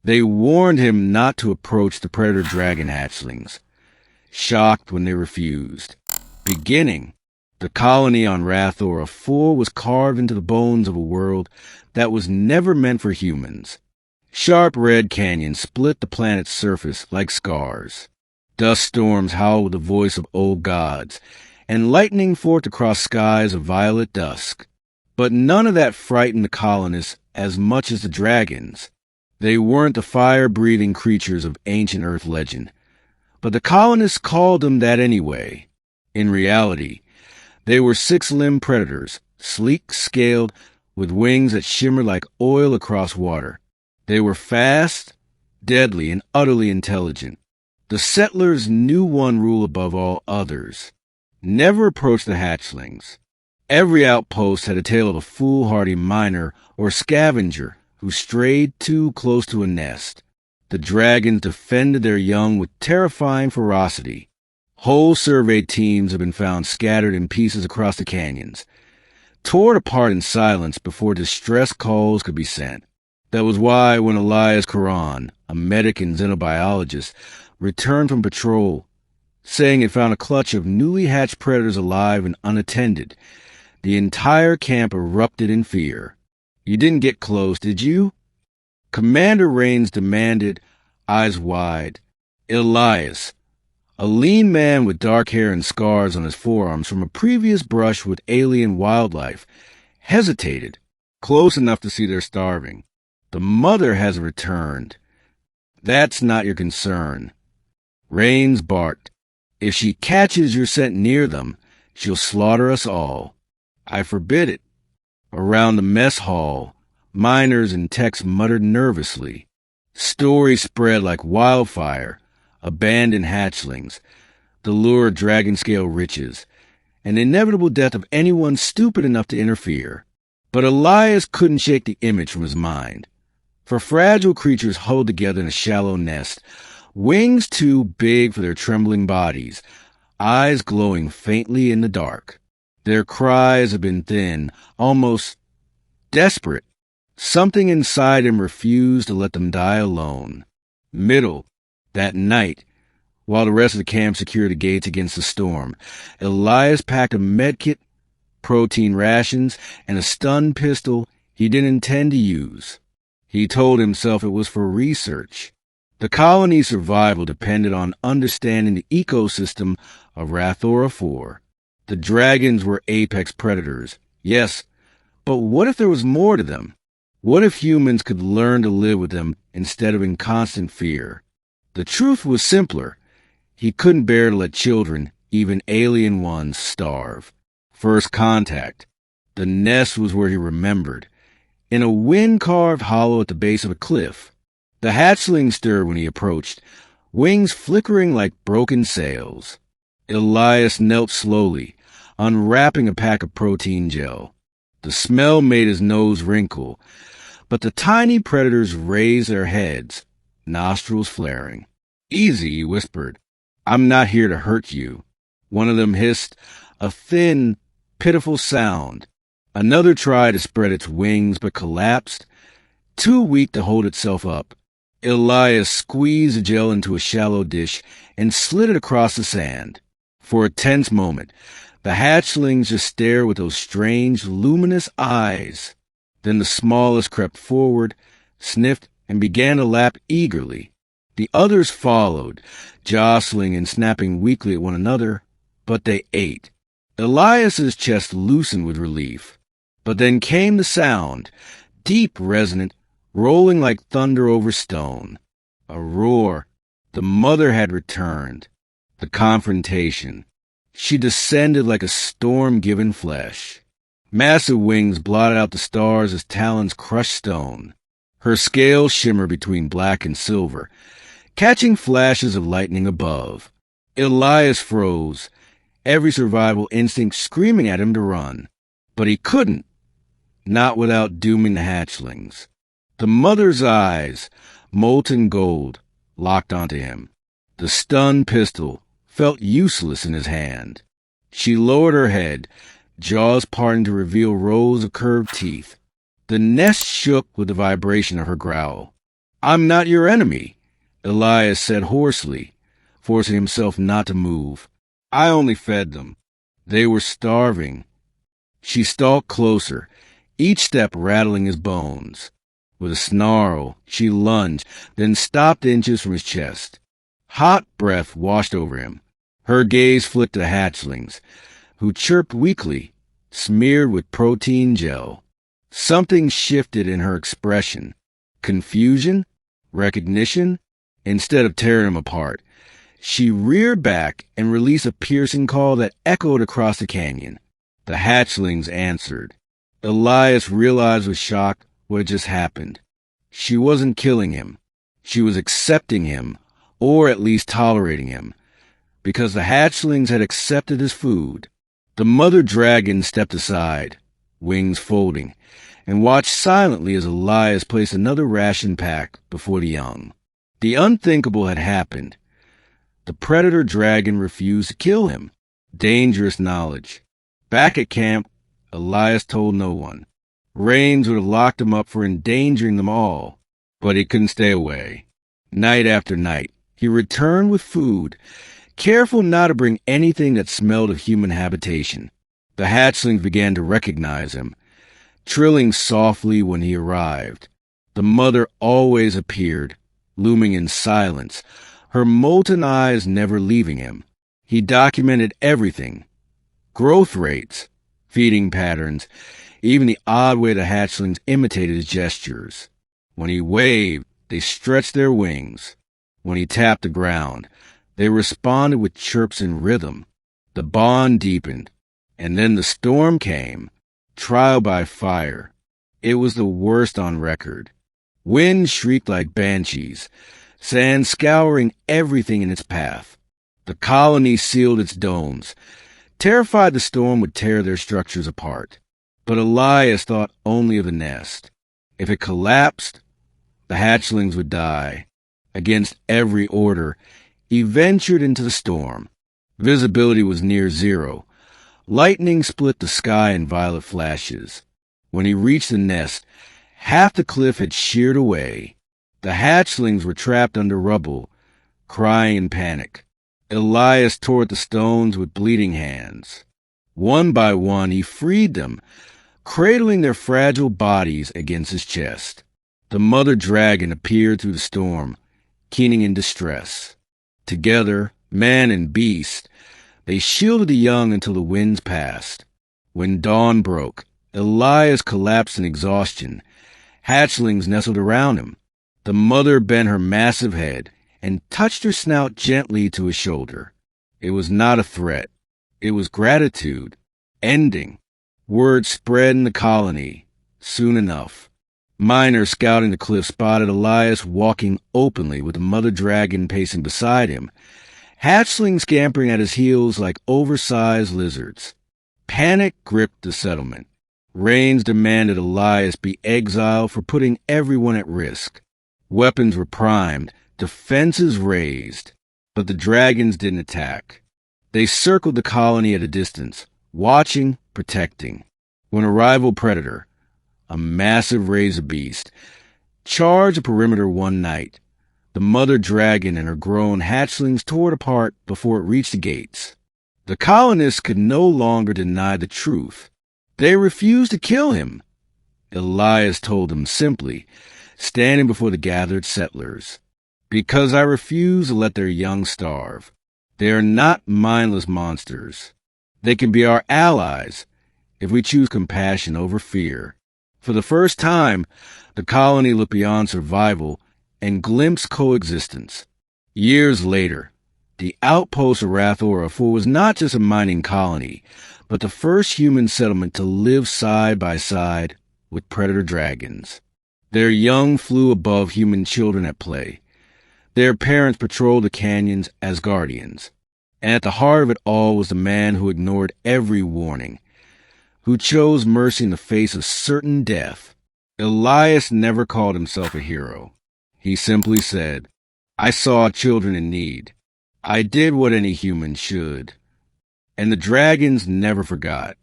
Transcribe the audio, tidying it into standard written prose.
They warned him not to approach the predator dragon hatchlings, shocked when they refused. Beginning, the colony on Rathora IV was carved into the bones of a world that was never meant for humans. Sharp red canyons split the planet's surface like scars. Dust storms howled with the voice of old gods, and lightning forked across skies of violet dusk. But none of that frightened the colonists as much as the dragons. They weren't the fire-breathing creatures of ancient Earth legend, but the colonists called them that anyway. In reality, they were six-limbed predators, sleek-scaled, with wings that shimmered like oil across water. They were fast, deadly, and utterly intelligent. The settlers knew one rule above all others: never approach the hatchlings. Every outpost had a tale of a foolhardy miner or scavenger who strayed too close to a nest. The dragons defended their young with terrifying ferocity. Whole survey teams have been found scattered in pieces across the canyons, torn apart in silence before distress calls could be sent. That was why when Elias Caron, a medic and xenobiologist, returned from patrol, saying he'd found a clutch of newly hatched predators alive and unattended, the entire camp erupted in fear. You didn't get close, did you? Commander Rains demanded, eyes wide. Elias, a lean man with dark hair and scars on his forearms from a previous brush with alien wildlife, hesitated, close enough to see they're starving. The mother has returned. That's not your concern. Rains barked. If she catches your scent near them, she'll slaughter us all. I forbid it. Around the mess hall, miners and techs muttered nervously. Stories spread like wildfire. Abandoned hatchlings, the lure of dragon-scale riches, and the inevitable death of anyone stupid enough to interfere. But Elias couldn't shake the image from his mind. For fragile creatures huddled together in a shallow nest, wings too big for their trembling bodies, eyes glowing faintly in the dark. Their cries had been thin, almost desperate. Something inside him refused to let them die alone. That night, while the rest of the camp secured the gates against the storm, Elias packed a medkit, protein rations, and a stun pistol he didn't intend to use. He told himself it was for research. The colony's survival depended on understanding the ecosystem of Rathora IV. The dragons were apex predators, yes, but what if there was more to them? What if humans could learn to live with them instead of in constant fear? The truth was simpler. He couldn't bear to let children, even alien ones, starve. First contact. The nest was where he remembered. In a wind-carved hollow at the base of a cliff. The hatchling stirred when he approached, wings flickering like broken sails. Elias knelt slowly, unwrapping a pack of protein gel. The smell made his nose wrinkle, but the tiny predators raised their heads, nostrils flaring. Easy, he whispered. I'm not here to hurt you. One of them hissed, a thin, pitiful sound. Another tried to spread its wings, but collapsed, too weak to hold itself up. Elias squeezed the gel into a shallow dish and slid it across the sand. For a tense moment, the hatchlings just stared with those strange, luminous eyes. Then the smallest crept forward, sniffed, and began to lap eagerly. The others followed, jostling and snapping weakly at one another, but they ate. Elias's chest loosened with relief. But then came the sound, deep, resonant, rolling like thunder over stone. A roar. The mother had returned. The confrontation. She descended like a storm-given flesh. Massive wings blotted out the stars as talons crushed stone. Her scales shimmered between black and silver, catching flashes of lightning above. Elias froze, every survival instinct screaming at him to run. But he couldn't, not without dooming the hatchlings. The mother's eyes, molten gold, locked onto him. The stun pistol felt useless in his hand. She lowered her head, jaws parting to reveal rows of curved teeth. The nest shook with the vibration of her growl. I'm not your enemy, Elias said hoarsely, forcing himself not to move. I only fed them. They were starving. She stalked closer, each step rattling his bones. With a snarl, she lunged, then stopped inches from his chest. Hot breath washed over him. Her gaze flicked to the hatchlings, who chirped weakly, smeared with protein gel. Something shifted in her expression. Confusion? Recognition? Instead of tearing him apart, she reared back and released a piercing call that echoed across the canyon. The hatchlings answered. Elias realized with shock what had just happened. She wasn't killing him. She was accepting him, or at least tolerating him, because the hatchlings had accepted his food. The mother dragon stepped aside, wings folding, and watched silently as Elias placed another ration pack before the young. The unthinkable had happened. The predator dragon refused to kill him. Dangerous knowledge. Back at camp, Elias told no one. Rains would have locked him up for endangering them all, but he couldn't stay away. Night after night, he returned with food, careful not to bring anything that smelled of human habitation. The hatchlings began to recognize him, trilling softly when he arrived. The mother always appeared, looming in silence, her molten eyes never leaving him. He documented everything. Growth rates, feeding patterns, even the odd way the hatchlings imitated his gestures. When he waved, they stretched their wings. When he tapped the ground, they responded with chirps in rhythm. The bond deepened, and then the storm came, trial by fire. It was the worst on record. Wind shrieked like banshees, sand scouring everything in its path. The colony sealed its domes, terrified the storm would tear their structures apart. But Elias thought only of the nest. If it collapsed, the hatchlings would die. Against every order, he ventured into the storm. Visibility was near zero. Lightning split the sky in violet flashes. When he reached the nest, half the cliff had sheared away. The hatchlings were trapped under rubble, crying in panic. Elias tore at the stones with bleeding hands. One by one, he freed them, cradling their fragile bodies against his chest. The mother dragon appeared through the storm, keening in distress. Together, man and beast, they shielded the young until the winds passed. When dawn broke, Elias collapsed in exhaustion. Hatchlings nestled around him. The mother bent her massive head and touched her snout gently to his shoulder. It was not a threat. It was gratitude. Ending. Word spread in the colony. Soon enough. Miners scouting the cliff spotted Elias walking openly with the mother dragon pacing beside him, hatchlings scampering at his heels like oversized lizards. Panic gripped the settlement. Rains demanded Elias be exiled for putting everyone at risk. Weapons were primed, defenses raised, but the dragons didn't attack. They circled the colony at a distance, watching, protecting. When a rival predator, a massive razor beast, charged the perimeter one night, the mother dragon and her grown hatchlings tore it apart before it reached the gates. The colonists could no longer deny the truth. They refused to kill him. Elias told them simply, standing before the gathered settlers. Because I refuse to let their young starve. They are not mindless monsters. They can be our allies if we choose compassion over fear. For the first time, the colony looked beyond survival and glimpsed coexistence. Years later, the outpost of Rathora 4 was not just a mining colony, but the first human settlement to live side by side with predator dragons. Their young flew above human children at play. Their parents patrolled the canyons as guardians. And at the heart of it all was the man who ignored every warning, who chose mercy in the face of certain death. Elias never called himself a hero. He simply said, I saw children in need. I did what any human should. And the dragons never forgot.